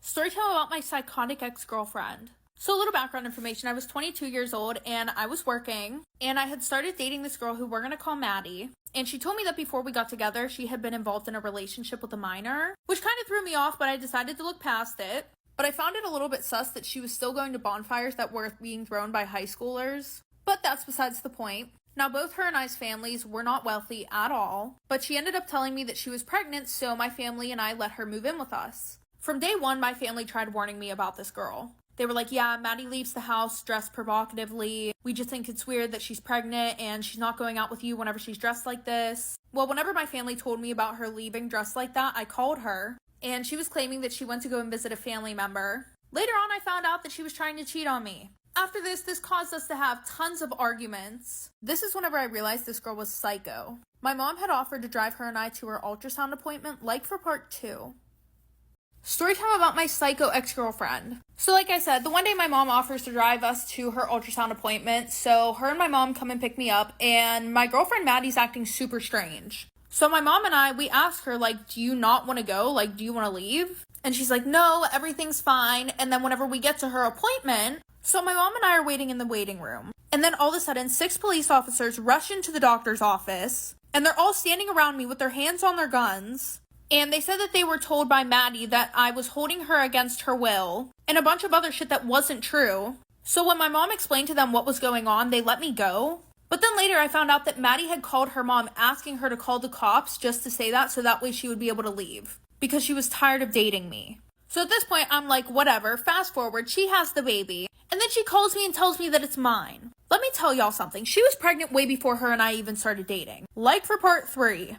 Storytime about my psychotic ex-girlfriend. So a little background information. I was 22 years old and I was working and I had started dating this girl who we're going to call Maddie. And she told me that before we got together, she had been involved in a relationship with a minor, which kind of threw me off, but I decided to look past it. But I found it a little bit sus that she was still going to bonfires that were being thrown by high schoolers. But that's besides the point. Now, both her and I's families were not wealthy at all, but she ended up telling me that she was pregnant, so my family and I let her move in with us. From day one, my family tried warning me about this girl. They were like, yeah, Maddie leaves the house dressed provocatively. We just think it's weird that she's pregnant and she's not going out with you whenever she's dressed like this. Well, whenever my family told me about her leaving dressed like that, I called her, and she was claiming that she went to go and visit a family member. Later on, I found out that she was trying to cheat on me. After this caused us to have tons of arguments. This is whenever I realized this girl was psycho. My mom had offered to drive her and I to her ultrasound appointment, like for part 2. Storytime about my psycho ex-girlfriend. So like I said, the one day my mom offers to drive us to her ultrasound appointment, so her and my mom come and pick me up, and my girlfriend Maddie's acting super strange. So my mom and I, we ask her, like, do you not want to go? Like, do you want to leave? And she's like, no, everything's fine. And then whenever we get to her appointment, so my mom and I are waiting in the waiting room. And then all of a sudden, 6 police officers rush into the doctor's office, and they're all standing around me with their hands on their guns. And they said that they were told by Maddie that I was holding her against her will, and a bunch of other shit that wasn't true. So when my mom explained to them what was going on, they let me go. But then later I found out that Maddie had called her mom asking her to call the cops just to say that, so that way she would be able to leave, because she was tired of dating me. So at this point, I'm like, whatever. Fast forward, she has the baby. And then she calls me and tells me that it's mine. Let me tell y'all something. She was pregnant way before her and I even started dating. Like for part 3.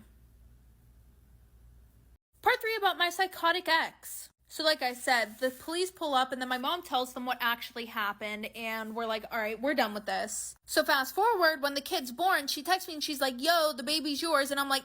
Part 3 about my psychotic ex. So like I said, the police pull up and then my mom tells them what actually happened, and we're like, all right, we're done with this. So fast forward, when the kid's born, she texts me and she's like, yo, the baby's yours. And I'm like,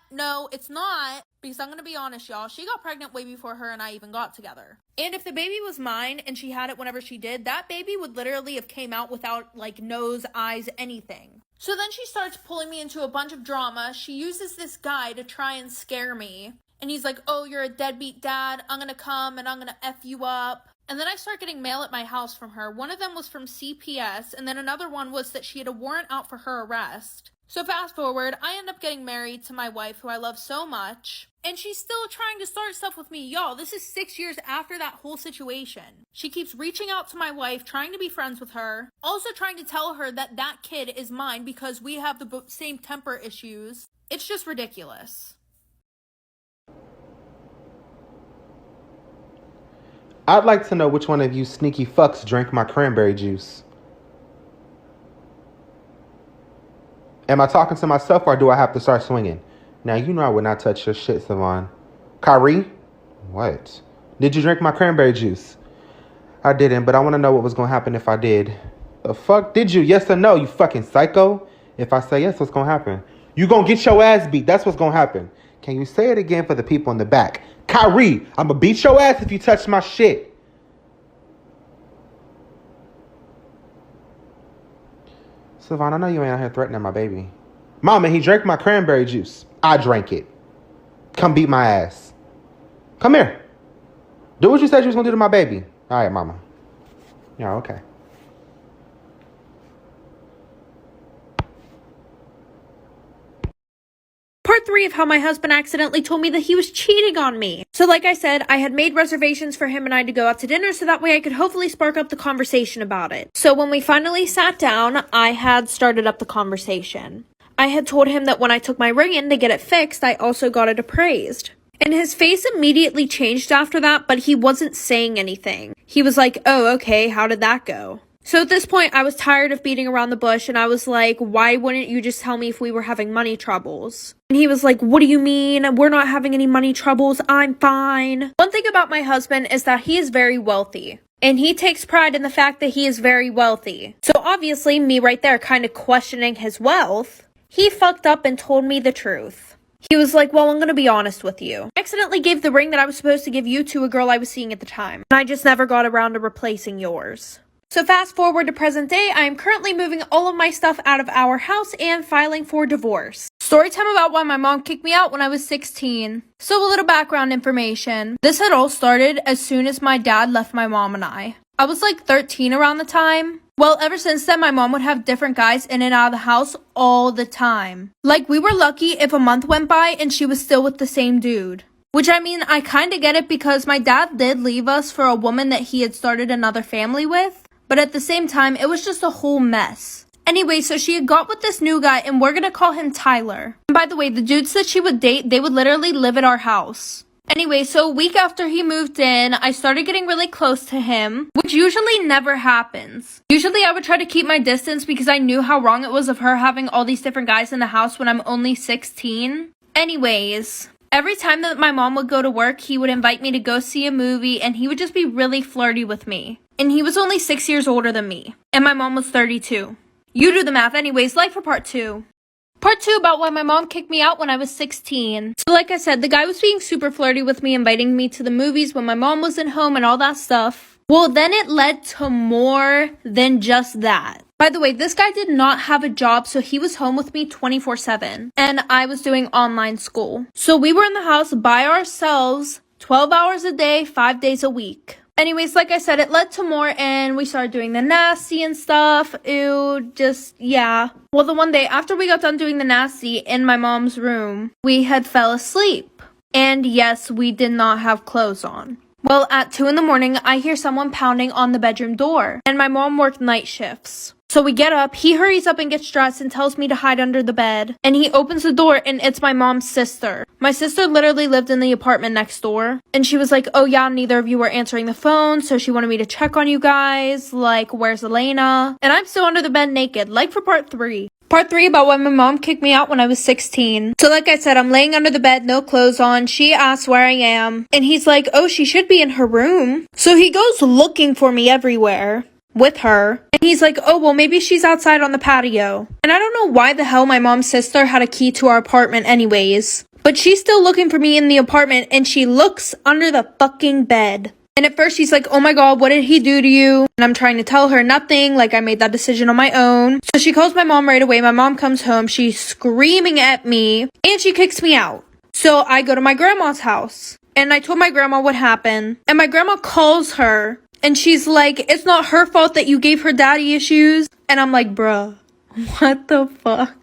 no, it's not. Because I'm going to be honest, y'all, she got pregnant way before her and I even got together. And if the baby was mine and she had it whenever she did, that baby would literally have came out without like nose, eyes, anything. So then she starts pulling me into a bunch of drama. She uses this guy to try and scare me. And he's like, oh, you're a deadbeat dad. I'm going to come and I'm going to F you up. And then I start getting mail at my house from her. One of them was from CPS. And then another one was that she had a warrant out for her arrest. So fast forward, I end up getting married to my wife, who I love so much. And she's still trying to start stuff with me. Y'all, this is 6 years after that whole situation. She keeps reaching out to my wife, trying to be friends with her. Also trying to tell her that that kid is mine because we have the same temper issues. It's just ridiculous. I'd like to know which one of you sneaky fucks drank my cranberry juice. Am I talking to myself or do I have to start swinging? Now, you know I would not touch your shit, Savon. Kyrie? What? Did you drink my cranberry juice? I didn't, but I want to know what was going to happen if I did. The fuck? Did you? Yes or no, you fucking psycho? If I say yes, what's going to happen? You going to get your ass beat. That's what's going to happen. Can you say it again for the people in the back? Kyrie, I'm going to beat your ass if you touch my shit. Savon, I know you ain't out here threatening my baby. Mama, he drank my cranberry juice. I drank it. Come beat my ass. Come here. Do what you said you was going to do to my baby. All right, mama. Yeah, okay. Part 3 of how my husband accidentally told me that he was cheating on me. So like I said, I had made reservations for him and I to go out to dinner so that way I could hopefully spark up the conversation about it. So when we finally sat down, I had started up the conversation. I had told him that when I took my ring in to get it fixed, I also got it appraised. And his face immediately changed after that, but he wasn't saying anything. He was like, oh, okay, how did that go? So at this point, I was tired of beating around the bush, and I was like, why wouldn't you just tell me if we were having money troubles? And he was like, what do you mean? We're not having any money troubles. I'm fine. One thing about my husband is that he is very wealthy. And he takes pride in the fact that he is very wealthy. So obviously, me right there kind of questioning his wealth, he fucked up and told me the truth. He was like, well, I'm going to be honest with you. I accidentally gave the ring that I was supposed to give you to a girl I was seeing at the time. And I just never got around to replacing yours. So fast forward to present day, I am currently moving all of my stuff out of our house and filing for divorce. Story time about why my mom kicked me out when I was 16. So a little background information. This had all started as soon as my dad left my mom and I. I was like 13 around the time. Well, ever since then, my mom would have different guys in and out of the house all the time. Like, we were lucky if a month went by and she was still with the same dude. Which, I mean, I kind of get it because my dad did leave us for a woman that he had started another family with. But at the same time, it was just a whole mess. Anyway, so she had got with this new guy, and we're gonna call him Tyler. And by the way, the dudes that she would date, they would literally live at our house. Anyway, so a week after he moved in, I started getting really close to him, which usually never happens. Usually I would try to keep my distance because I knew how wrong it was of her having all these different guys in the house when I'm only 16. Anyways, every time that my mom would go to work, he would invite me to go see a movie, and he would just be really flirty with me. And he was only 6 years older than me, and my mom was 32. You do the math. Anyways, like for part 2. Part 2 about why my mom kicked me out when I was 16. So like I said, the guy was being super flirty with me, inviting me to the movies when my mom wasn't home and all that stuff. Well, then it led to more than just that. By the way, this guy did not have a job, so he was home with me 24/7. And I was doing online school. So we were in the house by ourselves, 12 hours a day, 5 days a week. Anyways, like I said, it led to more, and we started doing the nasty and stuff. Ew, just, yeah. Well, the one day after we got done doing the nasty in my mom's room, we had fell asleep. And yes, we did not have clothes on. Well, at 2 in the morning, I hear someone pounding on the bedroom door, and my mom worked night shifts. So we get up, he hurries up and gets dressed and tells me to hide under the bed. And he opens the door, and it's my mom's sister. My sister literally lived in the apartment next door. And she was like, oh yeah, neither of you were answering the phone, so she wanted me to check on you guys. Like, where's Elena? And I'm still under the bed naked, like for part 3. Part 3 about why my mom kicked me out when I was 16. So like I said, I'm laying under the bed, no clothes on. She asks where I am. And he's like, oh, she should be in her room. So he goes looking for me everywhere with her. And he's like, oh, well, maybe she's outside on the patio. And I don't know why the hell my mom's sister had a key to our apartment anyways. But she's still looking for me in the apartment, and she looks under the fucking bed. And at first she's like, oh my god, what did he do to you? And I'm trying to tell her nothing, like I made that decision on my own. So she calls my mom right away. My mom comes home. She's screaming at me, and she kicks me out. So I go to my grandma's house, and I told my grandma what happened. And my grandma calls her, and she's like, it's not her fault that you gave her daddy issues. And I'm like, bruh, what the fuck?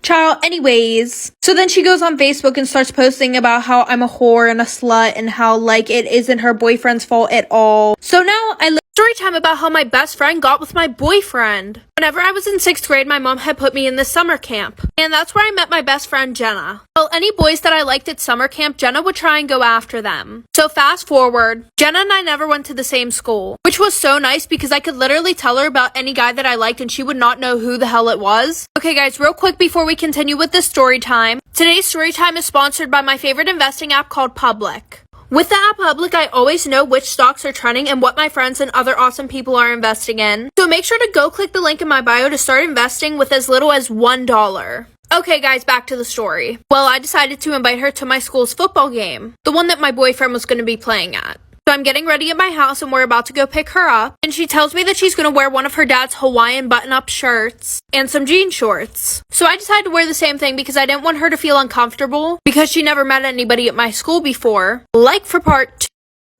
Child, anyways. So then she goes on Facebook and starts posting about how I'm a whore and a slut and how, like, it isn't her boyfriend's fault at all. So now story time about how my best friend got with my boyfriend. Whenever I was in 6th grade, my mom had put me in this summer camp. And that's where I met my best friend, Jenna. Well, any boys that I liked at summer camp, Jenna would try and go after them. So fast forward, Jenna and I never went to the same school, which was so nice because I could literally tell her about any guy that I liked and she would not know who the hell it was. Okay guys, real quick before we continue with this story time. Today's story time is sponsored by my favorite investing app called Public. With the app Public, I always know which stocks are trending and what my friends and other awesome people are investing in. So make sure to go click the link in my bio to start investing with as little as $1. Okay guys, back to the story. Well, I decided to invite her to my school's football game, the one that my boyfriend was going to be playing at. So I'm getting ready at my house and we're about to go pick her up. And she tells me that she's going to wear one of her dad's Hawaiian button-up shirts and some jean shorts. So I decided to wear the same thing because I didn't want her to feel uncomfortable because she never met anybody at my school before. Like for part 2.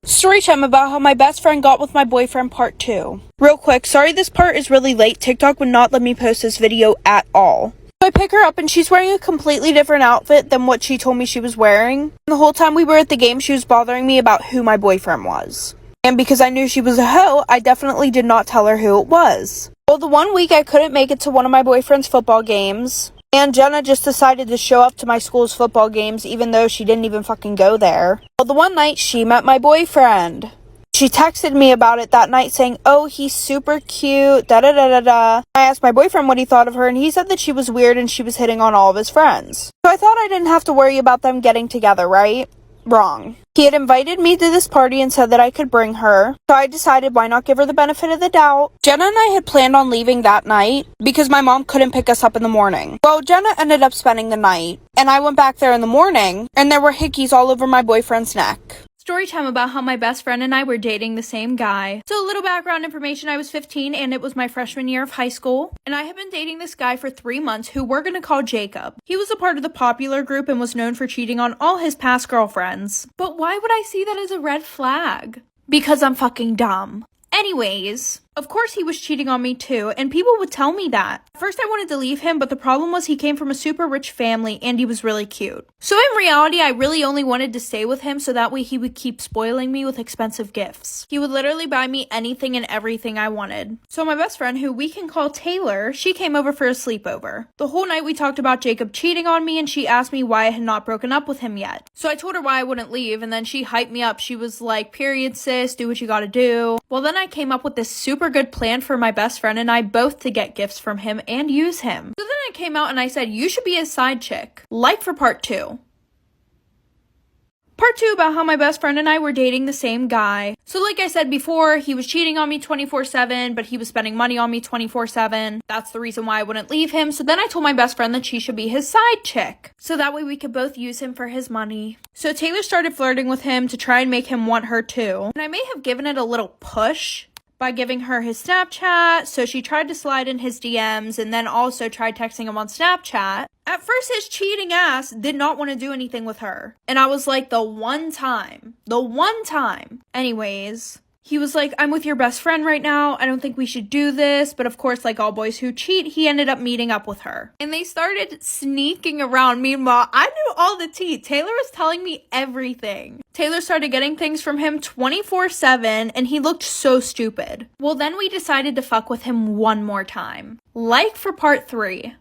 Story time about how my best friend got with my boyfriend part 2. Real quick, sorry this part is really late. TikTok would not let me post this video at all. So I pick her up and she's wearing a completely different outfit than what she told me she was wearing. And the whole time we were at the game, she was bothering me about who my boyfriend was. And because I knew she was a hoe, I definitely did not tell her who it was. Well, the one week I couldn't make it to one of my boyfriend's football games. And Jenna just decided to show up to my school's football games even though she didn't even fucking go there. Well, the one night she met my boyfriend. She texted me about it that night saying, oh, he's super cute, da-da-da-da-da. I asked my boyfriend what he thought of her, and he said that she was weird and she was hitting on all of his friends. So I thought I didn't have to worry about them getting together, right? Wrong. He had invited me to this party and said that I could bring her, so I decided why not give her the benefit of the doubt. Jenna and I had planned on leaving that night because my mom couldn't pick us up in the morning. Well, Jenna ended up spending the night, and I went back there in the morning, and there were hickeys all over my boyfriend's neck. Story time about how my best friend and I were dating the same guy. So a little background information, I was 15 and it was my freshman year of high school. And I had been dating this guy for 3 months who we're gonna call Jacob. He was a part of the popular group and was known for cheating on all his past girlfriends. But why would I see that as a red flag? Because I'm fucking dumb. Anyways, of course he was cheating on me too, and people would tell me that. At first I wanted to leave him, but the problem was he came from a super rich family and he was really cute. So in reality, I really only wanted to stay with him so that way he would keep spoiling me with expensive gifts. He would literally buy me anything and everything I wanted. So my best friend, who we can call Taylor, she came over for a sleepover. The whole night we talked about Jacob cheating on me and she asked me why I had not broken up with him yet. So I told her why I wouldn't leave and then she hyped me up. She was like, period sis, do what you gotta do. Well then I came up with this super good plan for my best friend and I both to get gifts from him and use him. So then I came out and I said, you should be his side chick. Like for part 2. Part 2 about how my best friend and I were dating the same guy. So like I said before, he was cheating on me 24/7, but he was spending money on me 24/7. That's the reason why I wouldn't leave him. So then I told my best friend that she should be his side chick. So that way we could both use him for his money. So Taylor started flirting with him to try and make him want her too. And I may have given it a little push by giving her his Snapchat, so she tried to slide in his DMs and then also tried texting him on Snapchat. At first, his cheating ass did not want to do anything with her. And I was like, the one time. Anyways, he was like, I'm with your best friend right now. I don't think we should do this. But of course, like all boys who cheat, he ended up meeting up with her. And they started sneaking around. Meanwhile, I knew all the tea. Taylor was telling me everything. Taylor started getting things from him 24/7 and he looked so stupid. Well, then we decided to fuck with him one more time. Like for part 3.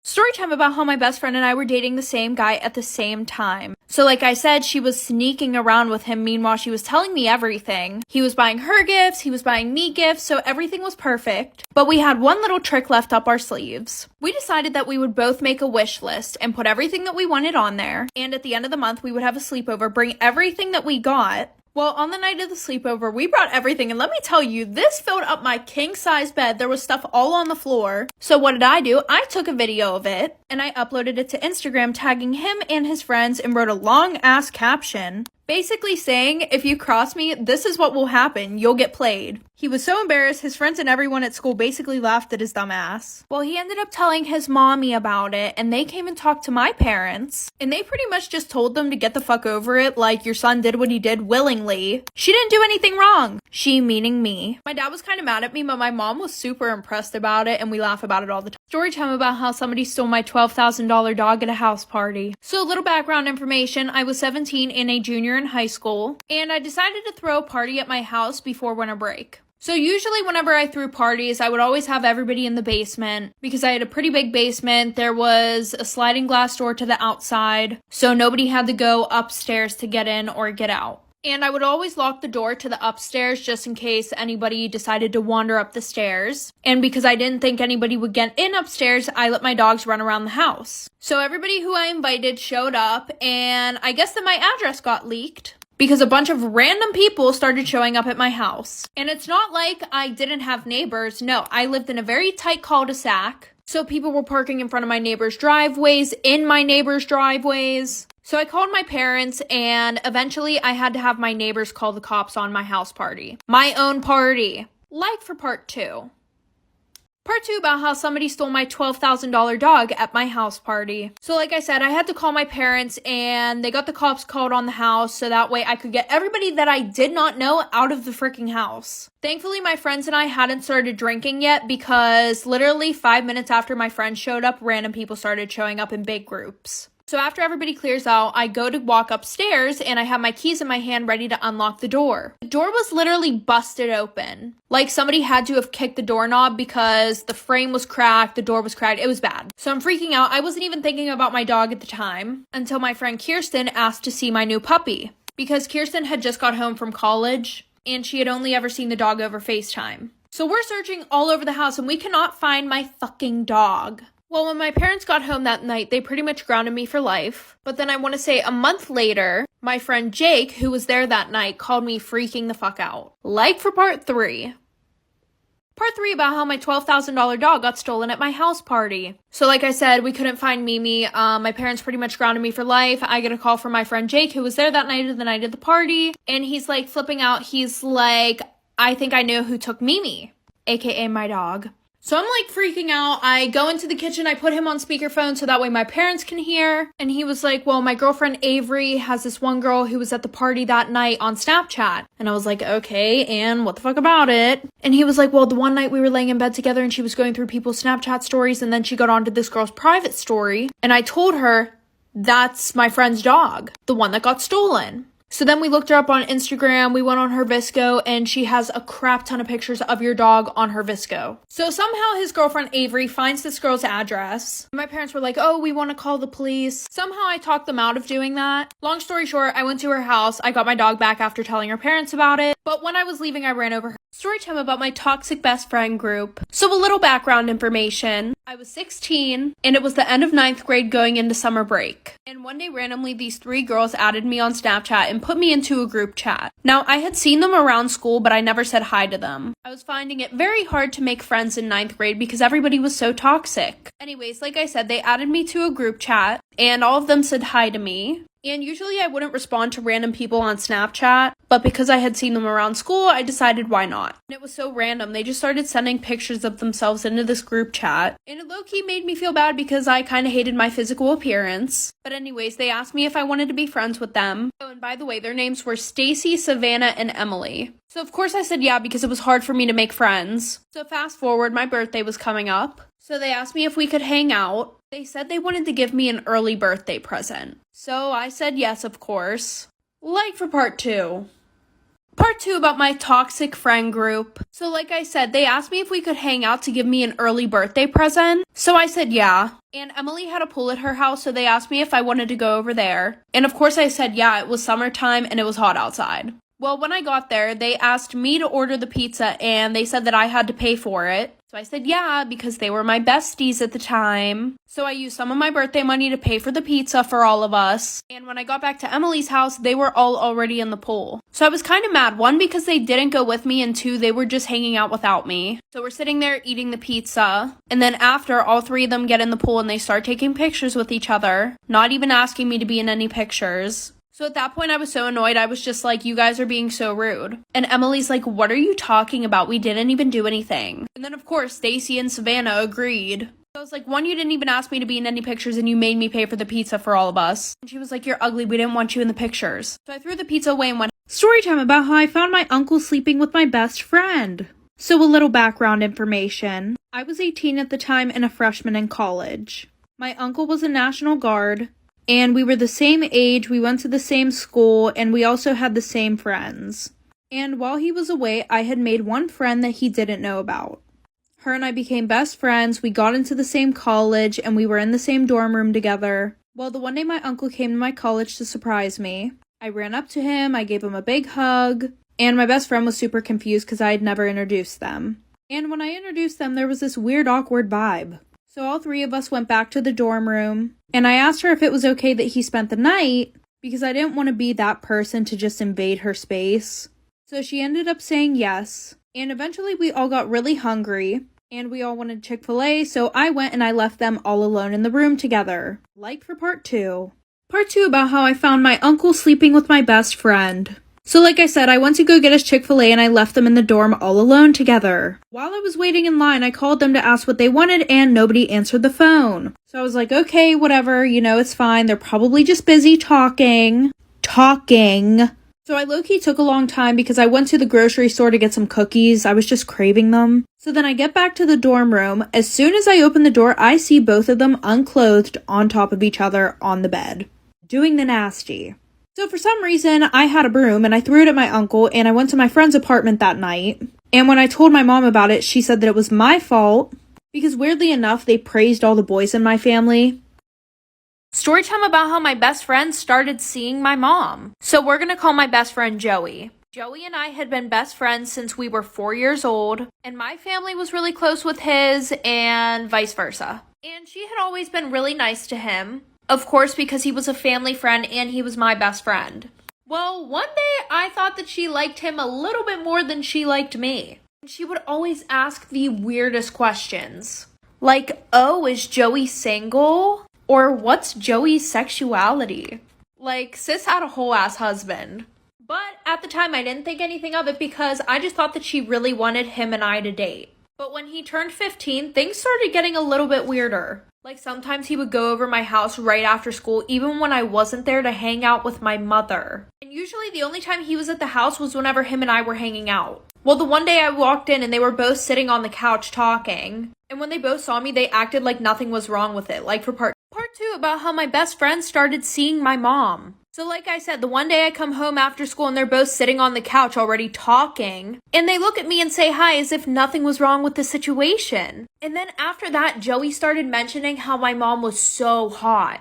Story time about how my best friend and I were dating the same guy at the same time. So like I said, she was sneaking around with him. Meanwhile, she was telling me everything. He was buying her gifts. He was buying me gifts. So everything was perfect. But we had one little trick left up our sleeves. We decided that we would both make a wish list and put everything that we wanted on there. And at the end of the month, we would have a sleepover, bring everything that we got. Well, on the night of the sleepover, we brought everything, and let me tell you, this filled up my king-size bed. There was stuff all on the floor. So what did I do? I took a video of it, and I uploaded it to Instagram, tagging him and his friends, and wrote a long-ass caption, basically saying, if you cross me, this is what will happen. You'll get played. He was so embarrassed, his friends and everyone at school basically laughed at his dumb ass. Well, he ended up telling his mommy about it, and they came and talked to my parents, and they pretty much just told them to get the fuck over it, like your son did what he did willingly. She didn't do anything wrong. She meaning me. My dad was kind of mad at me, but my mom was super impressed about it, and we laugh about it all the time. Story time about how somebody stole my $12,000 dog at a house party. So a little background information, I was 17 and a junior in high school, and I decided to throw a party at my house before winter break. So usually whenever I threw parties, I would always have everybody in the basement because I had a pretty big basement. There was a sliding glass door to the outside, so nobody had to go upstairs to get in or get out. And I would always lock the door to the upstairs just in case anybody decided to wander up the stairs. And because I didn't think anybody would get in upstairs, I let my dogs run around the house. So everybody who I invited showed up, and I guess that my address got leaked because a bunch of random people started showing up at my house. And it's not like I didn't have neighbors. No, I lived in a very tight cul-de-sac. So people were parking in front of my neighbors' driveways, in my neighbors' driveways. So I called my parents, and eventually I had to have my neighbors call the cops on my house party. My own party. Like for part 2. Part 2 about how somebody stole my $12,000 dog at my house party. So like I said, I had to call my parents and they got the cops called on the house so that way I could get everybody that I did not know out of the freaking house. Thankfully, my friends and I hadn't started drinking yet because literally 5 minutes after my friends showed up, random people started showing up in big groups. So after everybody clears out, I go to walk upstairs and I have my keys in my hand ready to unlock the door. The door was literally busted open. Like somebody had to have kicked the doorknob because the frame was cracked, the door was cracked, it was bad. So I'm freaking out. I wasn't even thinking about my dog at the time until my friend Kirsten asked to see my new puppy. Because Kirsten had just got home from college and she had only ever seen the dog over FaceTime. So we're searching all over the house and we cannot find my fucking dog. Well, when my parents got home that night, they pretty much grounded me for life. But then I want to say a month later, my friend Jake, who was there that night, called me freaking the fuck out. Like for part 3. Part 3 about how my $12,000 dog got stolen at my house party. So like I said, we couldn't find Mimi. My parents pretty much grounded me for life. I get a call from my friend Jake, who was there that night of the night of the party. And he's like flipping out. He's like, I think I know who took Mimi, aka my dog. So I'm like freaking out. I go into the kitchen, I put him on speakerphone so that way my parents can hear. And he was like, well, my girlfriend Avery has this one girl who was at the party that night on Snapchat. And I was like, okay, and what the fuck about it? And he was like, well, the one night we were laying in bed together and she was going through people's Snapchat stories and then she got onto this girl's private story. And I told her, that's my friend's dog, the one that got stolen. So then we looked her up on Instagram, we went on her Visco, and she has a crap ton of pictures of your dog on her Visco. So somehow his girlfriend Avery finds this girl's address. My parents were like, oh, we want to call the police. Somehow I talked them out of doing that. Long story short, I went to her house, I got my dog back after telling her parents about it, but when I was leaving, I ran over her. Story time about my toxic best friend group. So a little background information. I was 16, and it was the end of 9th grade going into summer break. And one day randomly, these 3 girls added me on Snapchat and put me into a group chat. Now, I had seen them around school, but I never said hi to them. I was finding it very hard to make friends in 9th grade because everybody was so toxic. Anyways, like I said, they added me to a group chat, and all of them said hi to me. And usually I wouldn't respond to random people on Snapchat, but because I had seen them around school, I decided why not. And it was so random. They just started sending pictures of themselves into this group chat. And it low-key made me feel bad because I kind of hated my physical appearance. But anyways, they asked me if I wanted to be friends with them. Oh, and by the way, their names were Stacy, Savannah, and Emily. So of course I said yeah because it was hard for me to make friends. So fast forward, my birthday was coming up. So they asked me if we could hang out. They said they wanted to give me an early birthday present. So I said yes, of course. Like for part 2. Part 2 about my toxic friend group. So like I said, they asked me if we could hang out to give me an early birthday present. So I said yeah. And Emily had a pool at her house, so they asked me if I wanted to go over there. And of course I said yeah, it was summertime and it was hot outside. Well, when I got there, they asked me to order the pizza and they said that I had to pay for it. So I said yeah, because they were my besties at the time. So I used some of my birthday money to pay for the pizza for all of us. And when I got back to Emily's house, they were all already in the pool. So I was kind of mad. 1, because they didn't go with me, and 2, they were just hanging out without me. So we're sitting there eating the pizza. And then after, all 3 of them get in the pool and they start taking pictures with each other, not even asking me to be in any pictures. So at that point, I was so annoyed. I was just like, you guys are being so rude. And Emily's like, what are you talking about? We didn't even do anything. And then, of course, Stacy and Savannah agreed. So I was like, 1, you didn't even ask me to be in any pictures and you made me pay for the pizza for all of us. And she was like, you're ugly. We didn't want you in the pictures. So I threw the pizza away and went, story time about how I found my uncle sleeping with my best friend. So a little background information. I was 18 at the time and a freshman in college. My uncle was a National Guard. And we were the same age, we went to the same school, and we also had the same friends. And while he was away, I had made one friend that he didn't know about. Her and I became best friends, we got into the same college, and we were in the same dorm room together. Well, the one day my uncle came to my college to surprise me. I ran up to him, I gave him a big hug, and my best friend was super confused because I had never introduced them. And when I introduced them, there was this weird, awkward vibe. So all 3 of us went back to the dorm room, and I asked her if it was okay that he spent the night, because I didn't want to be that person to just invade her space. So she ended up saying yes, and eventually we all got really hungry, and we all wanted Chick-fil-A, so I went and I left them all alone in the room together. Like for part 2. Part 2 about how I found my uncle sleeping with my best friend. So like I said, I went to go get us Chick-fil-A and I left them in the dorm all alone together. While I was waiting in line, I called them to ask what they wanted and nobody answered the phone. So I was like, okay, whatever, it's fine. They're probably just busy talking. So I low-key took a long time because I went to the grocery store to get some cookies. I was just craving them. So then I get back to the dorm room. As soon as I open the door, I see both of them unclothed on top of each other on the bed, doing the nasty. So for some reason, I had a broom and I threw it at my uncle and I went to my friend's apartment that night. And when I told my mom about it, she said that it was my fault because weirdly enough, they praised all the boys in my family. Storytime about how my best friend started seeing my mom. So we're gonna call my best friend Joey. Joey and I had been best friends since we were 4 years old, and my family was really close with his and vice versa. And she had always been really nice to him. Of course, because he was a family friend and he was my best friend. Well, one day I thought that she liked him a little bit more than she liked me. She would always ask the weirdest questions. Like, oh, is Joey single? Or what's Joey's sexuality? Like, sis had a whole ass husband. But at the time, I didn't think anything of it because I just thought that she really wanted him and I to date. But when he turned 15, things started getting a little bit weirder. Like, sometimes he would go over my house right after school, even when I wasn't there to hang out with my mother. And usually the only time he was at the house was whenever him and I were hanging out. Well, the one day I walked in and they were both sitting on the couch talking. And when they both saw me, they acted like nothing was wrong with it. Like for part 2 about how my best friend started seeing my mom. So like I said, the one day I come home after school and they're both sitting on the couch already talking. And they look at me and say hi as if nothing was wrong with the situation. And then after that, Joey started mentioning how my mom was so hot.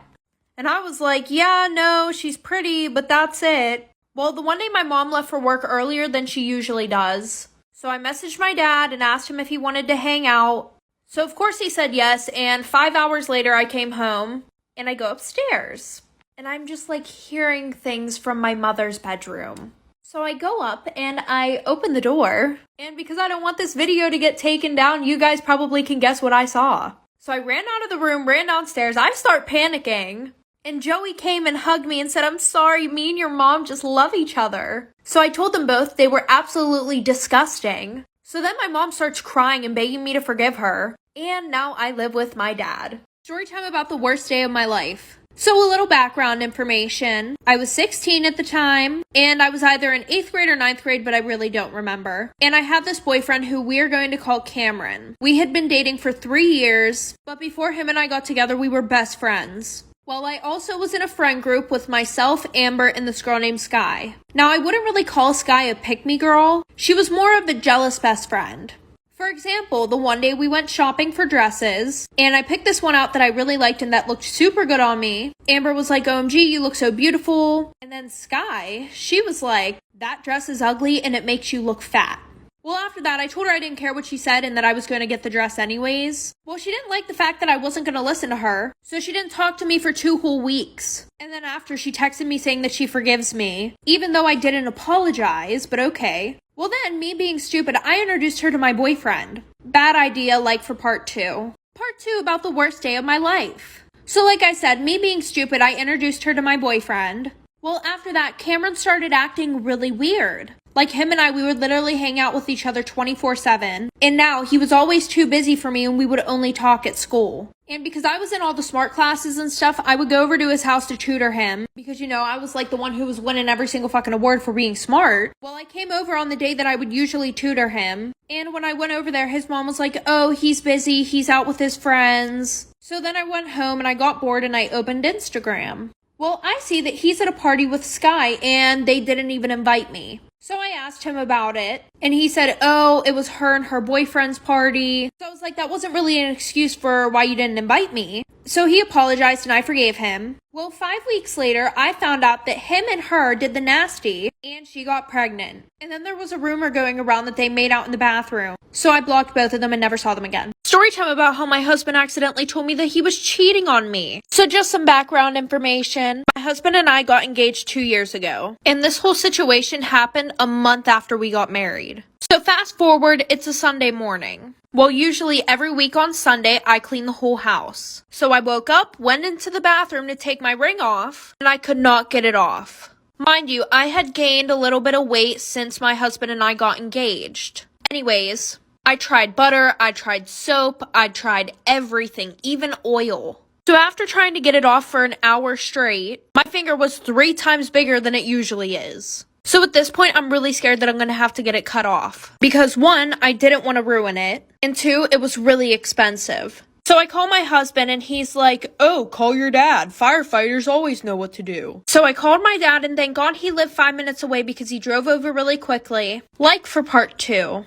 And I was like, yeah, no, she's pretty, but that's it. Well, the one day my mom left for work earlier than she usually does. So I messaged my dad and asked him if he wanted to hang out. So of course he said yes, and 5 hours later I came home and I go upstairs. And I'm just like hearing things from my mother's bedroom. So I go up and I open the door. And because I don't want this video to get taken down, you guys probably can guess what I saw. So I ran out of the room, ran downstairs. I start panicking. And Joey came and hugged me and said, I'm sorry, me and your mom just love each other. So I told them both they were absolutely disgusting. So then my mom starts crying and begging me to forgive her. And now I live with my dad. Story time about the worst day of my life. So a little background information. I was 16 at the time, and I was either in 8th grade or 9th grade, but I really don't remember. And I had this boyfriend who we are going to call Cameron. We had been dating for 3 years, but before him and I got together, we were best friends. Well, I also was in a friend group with myself, Amber, and this girl named Sky. Now, I wouldn't really call Sky a pick-me girl. She was more of a jealous best friend. For example, the one day we went shopping for dresses, and I picked this one out that I really liked and that looked super good on me. Amber was like, OMG, you look so beautiful. And then Sky, she was like, that dress is ugly and it makes you look fat. Well, after that, I told her I didn't care what she said and that I was going to get the dress anyways. Well, she didn't like the fact that I wasn't going to listen to her, so she didn't talk to me for 2 whole weeks. And then after, she texted me saying that she forgives me, even though I didn't apologize, but okay. Well then, me being stupid, I introduced her to my boyfriend. Bad idea, like for part 2. Part 2 about the worst day of my life. So like I said, me being stupid, I introduced her to my boyfriend. Well, after that, Cameron started acting really weird. Like him and I, we would literally hang out with each other 24/7. And now he was always too busy for me and we would only talk at school. And because I was in all the smart classes and stuff, I would go over to his house to tutor him. Because, you know, I was like the one who was winning every single fucking award for being smart. Well, I came over on the day that I would usually tutor him. And when I went over there, his mom was like, oh, he's busy. He's out with his friends. So then I went home and I got bored and I opened Instagram. Well, I see that he's at a party with Sky and they didn't even invite me. So I asked him about it, and he said, oh, it was her and her boyfriend's party. So I was like, that wasn't really an excuse for why you didn't invite me. So he apologized and I forgave him. Well, 5 weeks later, I found out that him and her did the nasty, and she got pregnant. And then there was a rumor going around that they made out in the bathroom. So I blocked both of them and never saw them again. Story time about how my husband accidentally told me that he was cheating on me. So just some background information. My husband and I got engaged 2 years ago. And this whole situation happened a month after we got married. So fast forward, it's a Sunday morning. Well, usually every week on Sunday, I clean the whole house. So I woke up, went into the bathroom to take my ring off, and I could not get it off. Mind you, I had gained a little bit of weight since my husband and I got engaged. Anyways, I tried butter, I tried soap, I tried everything, even oil. So after trying to get it off for an hour straight, my finger was 3 times bigger than it usually is. So at this point, I'm really scared that I'm going to have to get it cut off. Because 1, I didn't want to ruin it. And 2, it was really expensive. So I call my husband and he's like, oh, call your dad. Firefighters always know what to do. So I called my dad and thank God he lived 5 minutes away because he drove over really quickly. Like for part 2.